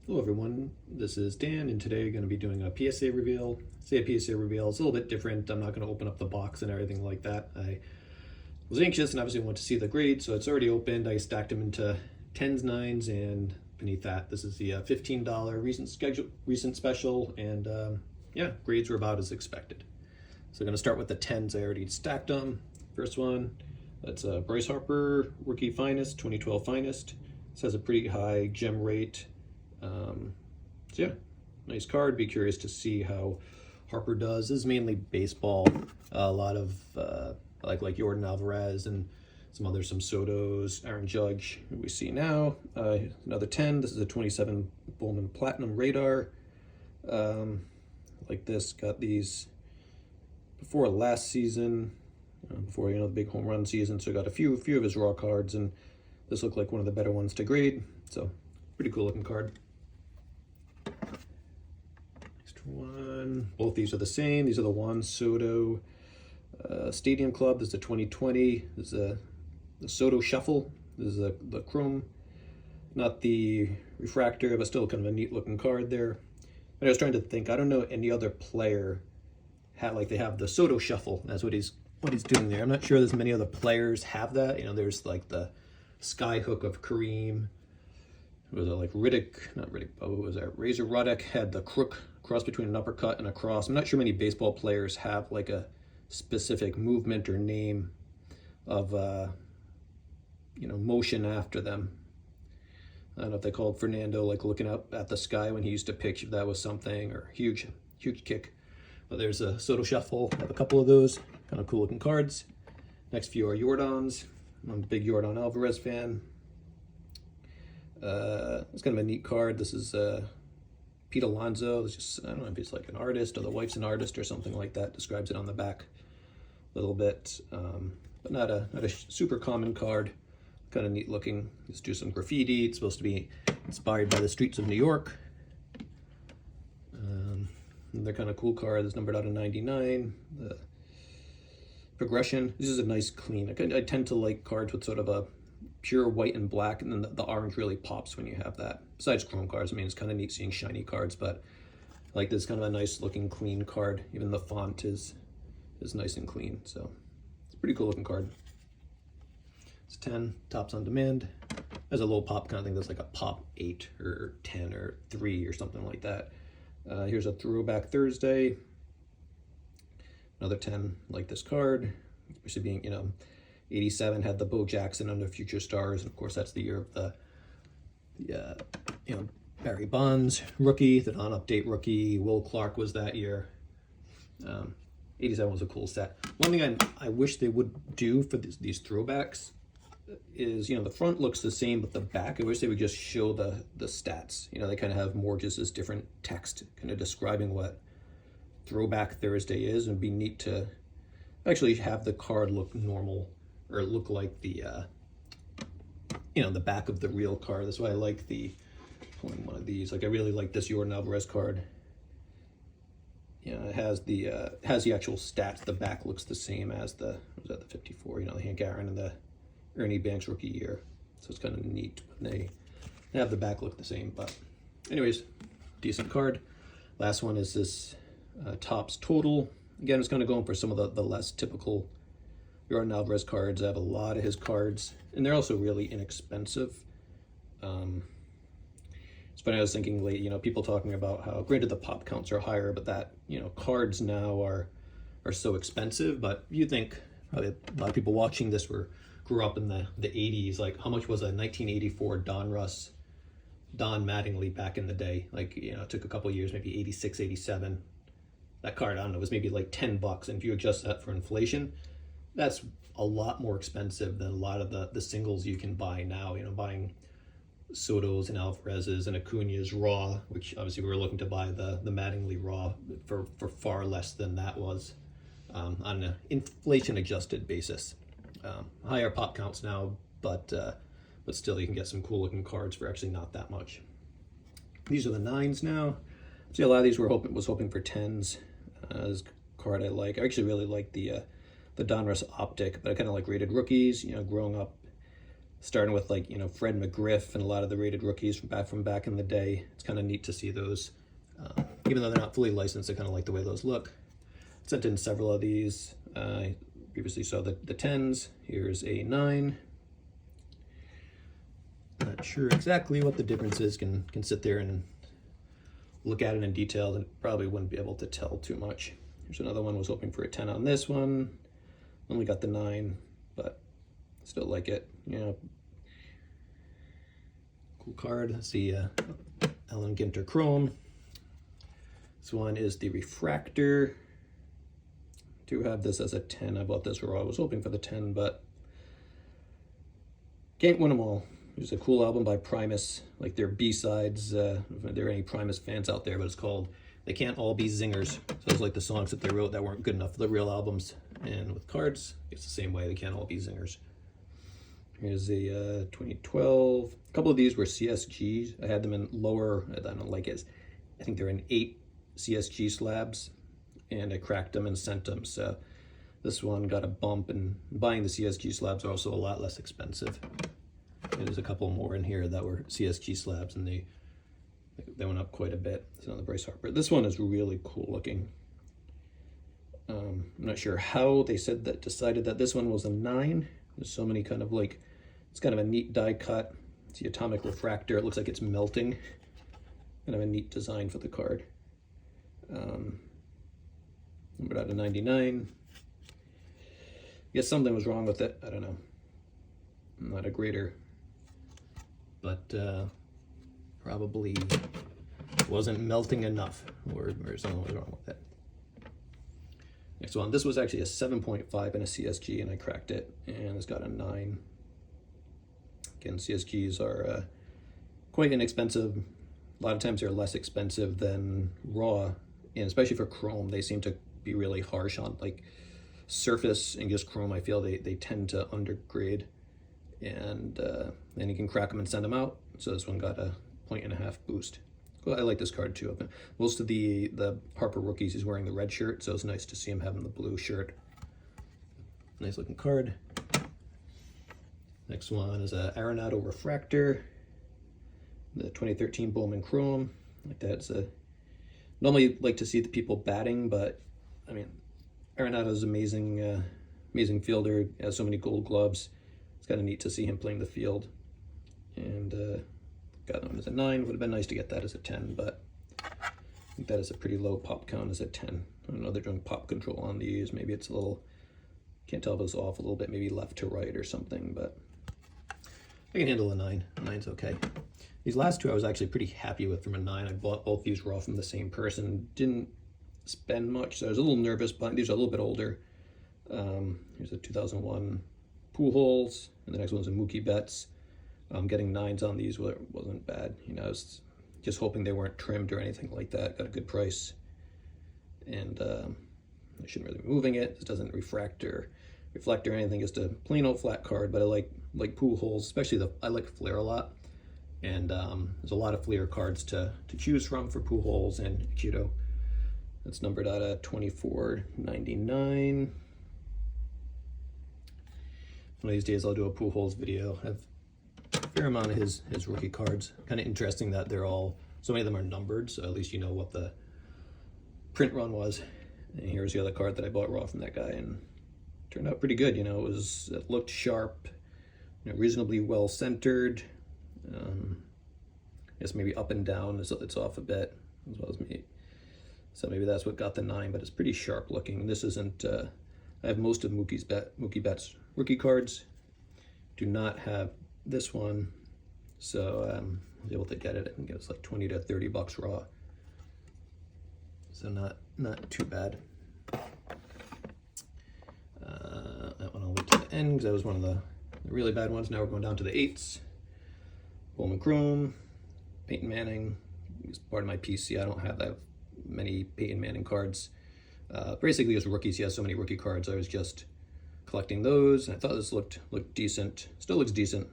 Hello everyone, this is Dan, and today we're going to be doing a PSA reveal. Say a PSA reveal, it's a little bit different. I'm not going to open up the box and everything like that. I was anxious and obviously wanted to see the grade, so it's already opened. I stacked them into 10s, 9s, and beneath that, this is the $15 recent special, and yeah, grades were about as expected. So I'm going to start with the 10s. I already stacked them. First one, that's Bryce Harper, Rookie Finest, 2012 Finest. This has a pretty high gem rate. So yeah, nice card. Be curious to see how Harper does. This is mainly baseball. A lot of like Jordan Alvarez and some Sotos, Aaron Judge we see now. Another 10. This is a 27 Bowman Platinum Radar. Like this, got these before last season, before the big home run season. So got a few of his raw cards, and this looked like one of the better ones to grade. So pretty cool looking card. Next one, both these are the same. These are the Juan Soto Stadium Club. This is the 2020. This is the Soto Shuffle. This is the chrome, not the refractor, but still kind of a neat looking card there. And I was trying to think, I don't know any other player they have the Soto Shuffle. That's what he's doing there. I'm not sure there's many other players have that. There's like the Skyhook of Kareem. Was it like Riddick? Not Riddick. What was that? Razor Ruddock had the crook, cross between an uppercut and a cross. I'm not sure many baseball players have like a specific movement or name of motion after them. I don't know if they called Fernando like looking up at the sky when he used to pitch, if that was something, or huge kick. But there's a Soto Shuffle. I have a couple of those kind of cool looking cards. Next few are Jordans. I'm a big Jordan Alvarez fan. It's kind of a neat card. This is Pete Alonso. It's just, I don't know if he's like an artist or the wife's an artist or something like that. Describes it on the back a little bit, but not a super common card. Kind of neat looking. Let's do some graffiti. It's supposed to be inspired by the streets of New York. And they're kind of cool cards. It's numbered out of 99. The progression. This is a nice clean. I tend to like cards with sort of a pure white and black, and then the orange really pops when you have that. Besides chrome cards, I mean, it's kind of neat seeing shiny cards, but I like this kind of a nice looking clean card. Even the font is nice and clean, so it's a pretty cool looking card. It's 10, tops on demand. There's a little pop kind of thing. There's like a pop 8 or 10 or 3 or something like that. Here's a Throwback Thursday. Another 10 like this card, especially being 87 had the Bo Jackson under Future Stars, and of course that's the year of the Barry Bonds rookie, the non-update rookie. Will Clark was that year. 87 was a cool set. One thing I wish they would do for these throwbacks is, the front looks the same, but the back, I wish they would just show the stats. They kind of have more just this different text kind of describing what Throwback Thursday is, and it'd be neat to actually have the card look normal, or look like the the back of the real card. That's why I like pulling one of these. Like, I really like this Jordan Alvarez card. It has the actual stats. The back looks the same as the 54. The Hank Aaron and the Ernie Banks rookie year. So it's kind of neat when they have the back look the same. But anyways, decent card. Last one is this Topps Total. Again, it's kind of going for some of the less typical Jordan Alvarez cards. I have a lot of his cards, and they're also really inexpensive. It's funny, I was thinking late, people talking about how, granted, the pop counts are higher, but that, cards now are so expensive. But you think probably a lot of people watching this grew up in the 80s. Like, how much was a 1984 Don Mattingly back in the day? Like, it took a couple years, maybe 86, 87. That card, I don't know, was maybe like $10. And if you adjust that for inflation, that's a lot more expensive than a lot of the singles you can buy now. Buying Sotos and Alvarez's and Acuna's raw, which obviously we were looking to buy the Mattingly raw for far less than that was on an inflation adjusted basis. Higher pop counts now, but still you can get some cool looking cards for actually not that much. These are the 9s now. See, a lot of these was hoping for 10s. This card I like. I actually really like the Donruss Optic, but I kind of like rated rookies. Growing up starting with like, Fred McGriff and a lot of the rated rookies from back in the day. It's kind of neat to see those. Even though they're not fully licensed, I kind of like the way those look. Sent in several of these. I previously saw the 10s. Here's a 9. Not sure exactly what the difference is. Can sit there and look at it in detail and probably wouldn't be able to tell too much. Here's another one. Was hoping for a 10 on this one. Only got the 9, but still like it. Cool card. That's the Allen Ginter Chrome. This one is the Refractor. Do have this as a 10. I bought this raw. I was hoping for the 10, but can't win them all. There's a cool album by Primus, like their B-sides. If there are any Primus fans out there, but it's called They Can't All Be Zingers. So it's like the songs that they wrote that weren't good enough for the real albums. And with cards, it's the same way. They can't all be zingers. Here's a 2012. A couple of these were CSGs. I had them in lower, I don't like it. I think they're in 8 CSG slabs. And I cracked them and sent them. So this one got a bump, and buying the CSG slabs are also a lot less expensive. There's a couple more in here that were CSG slabs, and they went up quite a bit. It's another Bryce Harper. This one is really cool looking. I'm not sure how they decided that this one was a 9. There's so many kind of like, it's kind of a neat die cut. It's the atomic refractor. It looks like it's melting. Kind of a neat design for the card. Numbered out of 99. Guess something was wrong with it. I don't know. I'm not a grader, but probably wasn't melting enough, or something was wrong with it. Next one. This was actually a 7.5 in a CSG, and I cracked it, and it's got a 9. Again, CSGs are quite inexpensive. A lot of times they're less expensive than raw, and especially for chrome, they seem to be really harsh on like surface and just chrome. I feel they tend to undergrade, and then you can crack them and send them out. So this one got a 1.5 boost. Well, I like this card too. Most of the Harper rookies, he's wearing the red shirt, so it's nice to see him having the blue shirt. Nice looking card. Next one is a Arenado Refractor, the 2013 Bowman Chrome. Like that. It's normally like to see the people batting, but I mean, Arenado's amazing, amazing fielder. He has so many Gold Gloves. It's kind of neat to see him playing the field. And got that one as a 9. Would have been nice to get that as a 10, but I think that is a pretty low pop count as a 10. I don't know, they're doing pop control on these. Maybe it's a little, can't tell if it's off a little bit, maybe left to right or something, but I can handle a 9. A 9's okay. These last two I was actually pretty happy with from a 9. I bought both these raw from the same person. Didn't spend much, so I was a little nervous, but these are a little bit older. Here's a 2001 Pujols, and the next one's a Mookie Betts. Getting 9s on these wasn't bad. I was just hoping they weren't trimmed or anything like that. Got a good price, and I shouldn't really be moving it. This doesn't reflect or anything. Just a plain old flat card, but I like Pujols, especially I like Flair a lot, and there's a lot of Flair cards to choose from for Pujols and Cuto. That's numbered out at 24.99. One of these days I'll do a Pujols video. I have a fair amount of his rookie cards. Kind of interesting that so many of them are numbered, so at least you know what the print run was. And here's the other card that I bought raw from that guy, and it turned out pretty good. It looked sharp, reasonably well centered. I guess maybe up and down it's off a bit, as well as me. So maybe that's what got the 9, but it's pretty sharp looking. This isn't, I have most of Mookie Betts rookie cards. Do not have this one, so I was able to get it. I think it was like 20 to 30 bucks raw. So not too bad. That one I'll wait to the end because that was one of the really bad ones. Now we're going down to the 8s. Bowman Chrome, Peyton Manning. He's part of my PC. I don't have that many Peyton Manning cards. Basically, as rookies, he has so many rookie cards. I was just collecting those, and I thought this looked decent. Still looks decent.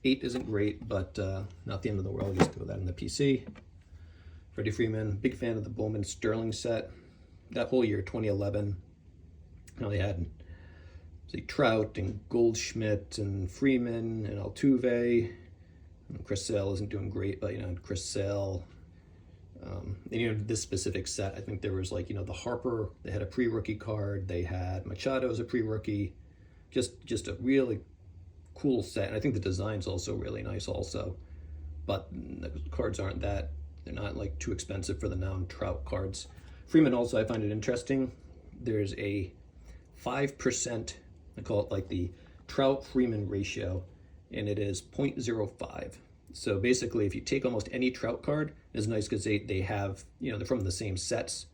8 isn't great, but not the end of the world. Just throw that in the PC. Freddie Freeman, big fan of the Bowman Sterling set. That whole year, 2011, I only had see Trout and Goldschmidt and Freeman and Altuve. And Chris Sale isn't doing great, but Chris Sale. And this specific set, I think there was like the Harper. They had a pre-rookie card. They had Machado as a pre-rookie. Just a really cool set. And I think the design's also really nice, also. But the cards aren't that. They're not like too expensive for the non-Trout cards. Freeman also, I find it interesting. There's a 5%. I call it like the Trout-Freeman ratio, and it is 0.05. So basically, if you take almost any Trout card, it's nice because they have, they're from the same sets.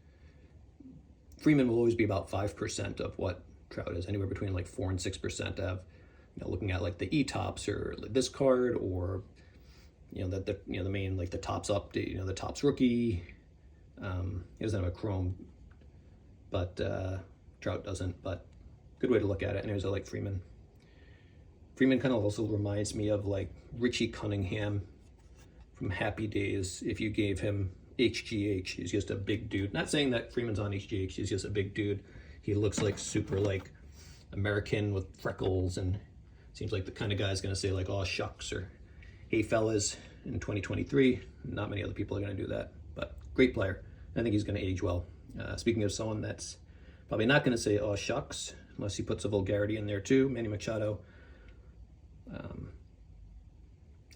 Freeman will always be about 5% of what Trout is, anywhere between like 4 and 6% of, looking at like the E-tops or like this card, or the main, like the Topps update, the Topps rookie. He doesn't have a chrome, but Trout doesn't. But good way to look at it. Anyways, I like Freeman. Freeman kind of also reminds me of like Richie Cunningham from Happy Days. If you gave him HGH, he's just a big dude. Not saying that Freeman's on HGH, he's just a big dude. He looks like super like American with freckles, and seems like the kind of guy's gonna say like, "Oh shucks," or "Hey fellas." In 2023, not many other people are gonna do that, but great player. I think he's gonna age well. Speaking of someone that's probably not gonna say "Oh shucks," unless he puts a vulgarity in there too, Manny Machado.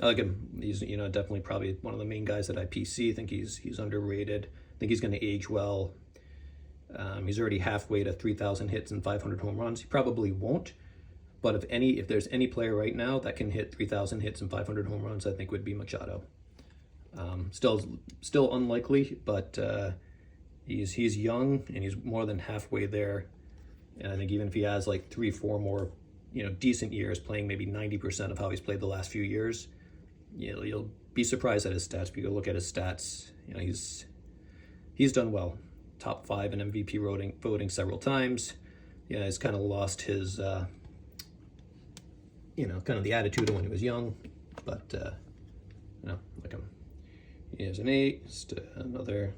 I like him. He's definitely probably one of the main guys at IPC. I think he's underrated. I think he's going to age well. He's already halfway to 3,000 hits and 500 home runs. He probably won't, but if there's any player right now that can hit 3,000 hits and 500 home runs, I think would be Machado. Still unlikely, but he's young and he's more than halfway there. And I think even if he has like 3-4 more decent years, playing maybe 90% of how he's played the last few years, you'll be surprised at his stats. If you go look at his stats, he's done well. Top 5 in MVP voting several times. He's kind of lost his, kind of the attitude of when he was young, but like him. Here's an 8. Just another.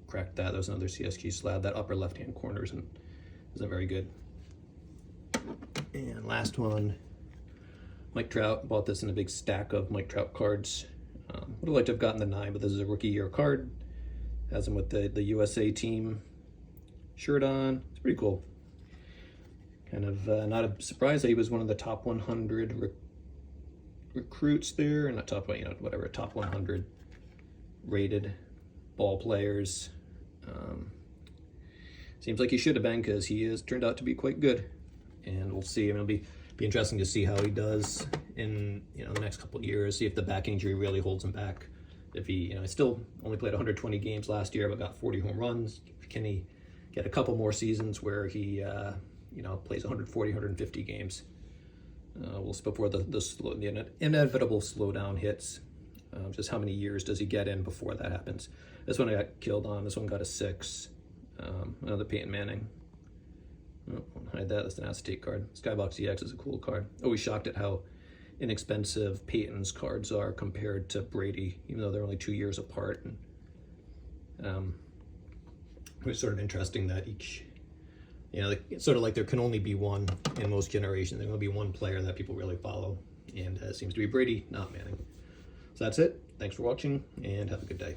Cracked that. That was another CSG slab. That upper left-hand corner isn't very good. And last one, Mike Trout. Bought this in a big stack of Mike Trout cards. Would have liked to have gotten the 9, but this is a rookie year card. Has him with the USA team shirt on. It's pretty cool. Kind of not a surprise that he was one of the top 100 recruits there, not top, whatever, top 100 rated ball players. Seems like he should have been, because he has turned out to be quite good. And we'll see. It'll be interesting to see how he does in the next couple of years. See if the back injury really holds him back. If he still only played 120 games last year, but got 40 home runs. Can he get a couple more seasons where he plays 140, 150 games? Before the inevitable slowdown hits. Just how many years does he get in before that happens? This one I got killed on. This one got a 6. Another Peyton Manning. Oh, hide that. That's an acetate card. Skybox EX is a cool card. Always shocked at how inexpensive Peyton's cards are compared to Brady, even though they're only 2 years apart. And it was sort of interesting that each, it's sort of like there can only be one in most generations. There can only be one player that people really follow, and it seems to be Brady, not Manning. So that's it. Thanks for watching, and have a good day.